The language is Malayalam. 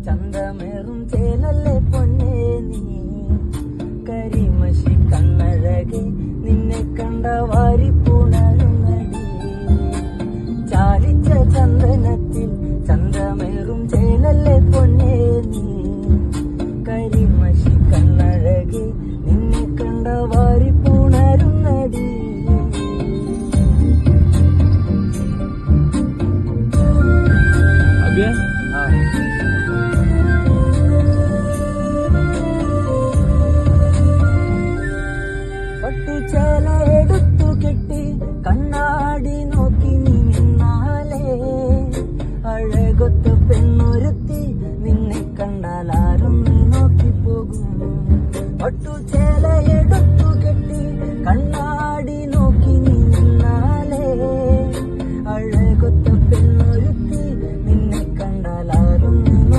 ചന്തമേറും ചേലല്ലേ പൊന്നേ നീ, കരിമഷി കണ്ണഴകെ നിന്നെ കണ്ട വാരിപ്പുണരുന്നടി. ചാലിച്ച ചന്ദനത്തിൽ ചന്തമേറും ചേലല്ലേ പൊന്നേ നീ, കരിമഷി കണ്ണഴകെ നിന്നെ കണ്ട വാരിപ്പുണരുന്നടി. പട്ടുചേല എടുത്തു കെട്ടി കണ്ണാടി നോക്കി നീ നിന്നാലേ, അഴകൊത്ത പെണ്ണൊരുത്തി നിന്നെ കണ്ടാൽ ആരൊന്ന് നോക്കിപ്പോകും. പട്ടുചേല